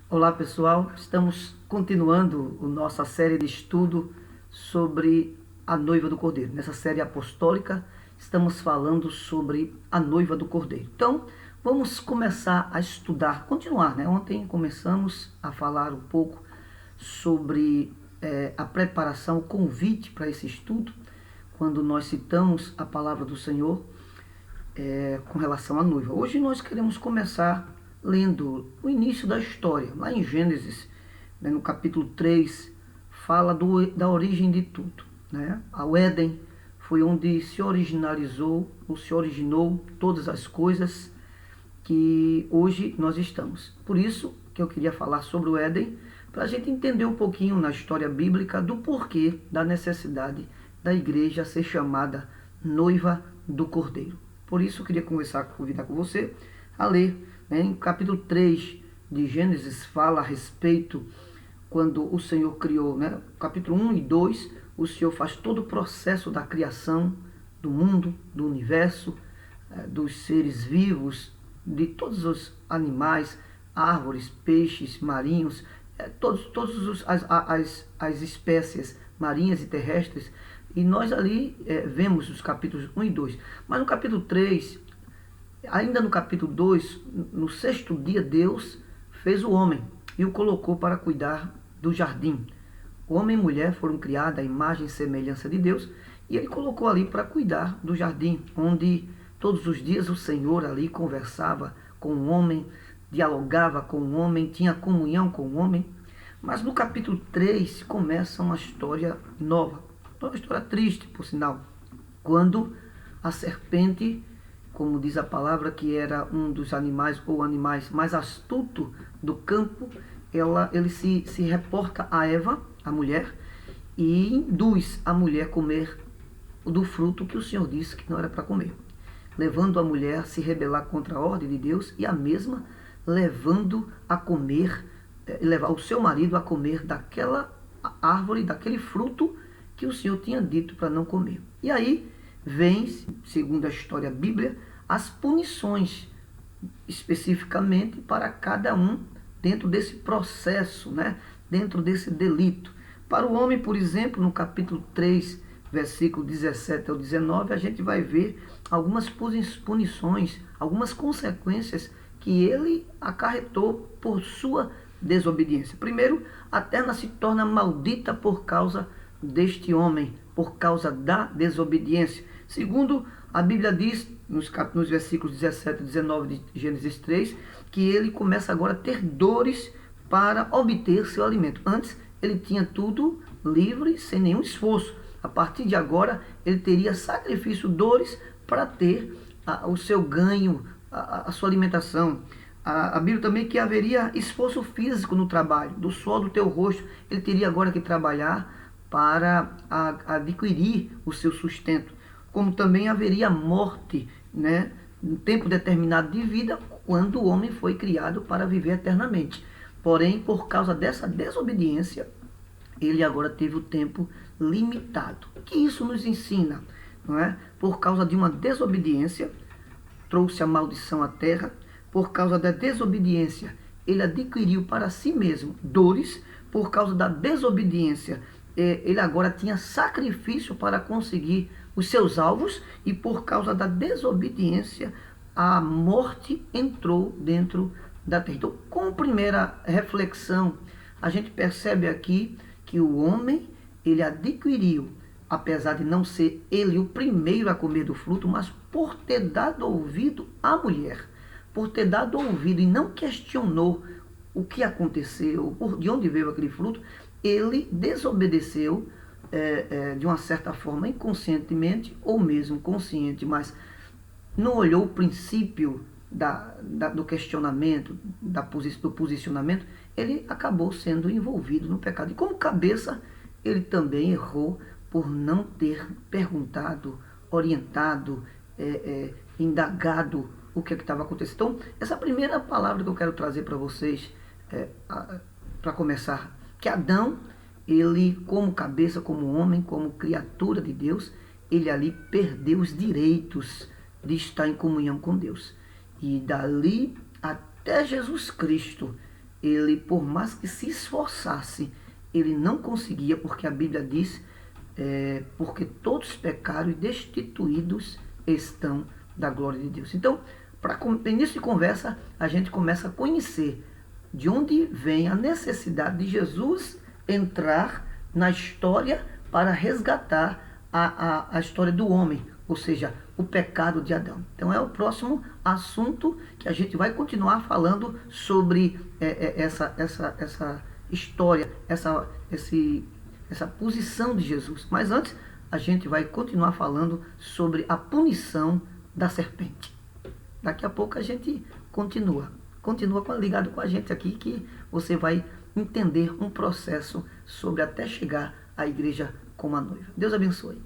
Olá pessoal, estamos continuando a nossa série de estudo sobre a noiva do Cordeiro. Nessa série apostólica estamos falando sobre a noiva do Cordeiro. Então vamos começar a estudar, continuar, né? Ontem começamos a falar um pouco sobre a preparação, o convite para esse estudo, quando nós citamos a palavra do Senhor com relação à noiva. Hoje nós queremos começar lendo o início da história, lá em Gênesis, né, no capítulo 3, fala da origem de tudo. Né? O Éden foi onde se originalizou, ou se originou todas as coisas que hoje nós estamos. Por isso que eu queria falar sobre o Éden, para a gente entender um pouquinho na história bíblica do porquê da necessidade da igreja ser chamada noiva do Cordeiro. Por isso eu queria convidar com você a ler, né, em capítulo 3 de Gênesis, fala a respeito quando o Senhor criou, né, capítulo 1 e 2, o Senhor faz todo o processo da criação do mundo, do universo, dos seres vivos, de todos os animais, árvores, peixes, marinhos, todas as espécies marinhas e terrestres. E nós ali vemos os capítulos 1 e 2. Mas no capítulo 3, ainda no capítulo 2, no sexto dia, Deus fez o homem e o colocou para cuidar do jardim. O homem e mulher foram criados à imagem e semelhança de Deus, e ele colocou ali para cuidar do jardim, onde todos os dias o Senhor ali conversava com o homem, dialogava com o homem, tinha comunhão com o homem. Mas no capítulo 3 começa uma história nova, uma história triste, por sinal, quando a serpente, como diz a palavra, que era um dos animais ou animais mais astuto do campo, ele se reporta a Eva, a mulher, e induz a mulher a comer do fruto que o Senhor disse que não era para comer, levando a mulher a se rebelar contra a ordem de Deus, e a mesma levando a comer, levar o seu marido a comer daquela árvore, daquele fruto que o Senhor tinha dito para não comer. E aí vem, segundo a história bíblica, as punições especificamente para cada um dentro desse processo, né? Dentro desse delito. Para o homem, por exemplo, no capítulo 3, versículo 17 ao 19, a gente vai ver algumas punições, algumas consequências que ele acarretou por sua desobediência. Primeiro, a terra se torna maldita por causa deste homem, por causa da desobediência. Segundo, a Bíblia diz, nos versículos 17 e 19 de Gênesis 3, que ele começa agora a ter dores para obter seu alimento. Antes, ele tinha tudo livre, sem nenhum esforço. A partir de agora, ele teria sacrifício, dores, para ter o seu ganho, a sua alimentação. A Bíblia também que haveria esforço físico no trabalho, do suor do teu rosto. Ele teria agora que trabalhar para adquirir o seu sustento. Como também haveria morte, né, um tempo determinado de vida, quando o homem foi criado para viver eternamente. Porém, por causa dessa desobediência, ele agora teve o tempo limitado. O que isso nos ensina? Não é? Por causa de uma desobediência, trouxe a maldição à terra. Por causa da desobediência, ele adquiriu para si mesmo dores. Por causa da desobediência, ele agora tinha sacrifício para conseguir os seus alvos, e por causa da desobediência, a morte entrou dentro da terra. Então, como primeira reflexão, a gente percebe aqui que o homem, ele adquiriu, apesar de não ser ele o primeiro a comer do fruto, mas por ter dado ouvido à mulher, por ter dado ouvido e não questionou o que aconteceu, de onde veio aquele fruto, ele desobedeceu de uma certa forma inconscientemente, ou mesmo consciente, mas não olhou o princípio do questionamento, do posicionamento. Ele acabou sendo envolvido no pecado. E como cabeça, ele também errou por não ter perguntado, orientado, indagado o que estava acontecendo. Então, essa primeira palavra que eu quero trazer para vocês, para começar, que Adão, ele como cabeça, como homem, como criatura de Deus, ele ali perdeu os direitos de estar em comunhão com Deus. E dali até Jesus Cristo, ele, por mais que se esforçasse, ele não conseguia, porque a Bíblia diz, porque todos pecaram e destituídos estão da glória de Deus. Então, para início de conversa, a gente começa a conhecer de onde vem a necessidade de Jesus entrar na história para resgatar a história do homem, ou seja, o pecado de Adão. Então é o próximo assunto que a gente vai continuar falando sobre essa história, essa posição de Jesus. Mas antes, a gente vai continuar falando sobre a punição da serpente. Daqui a pouco a gente continua ligado com a gente aqui, que você vai entender um processo sobre até chegar à igreja como a noiva. Deus abençoe.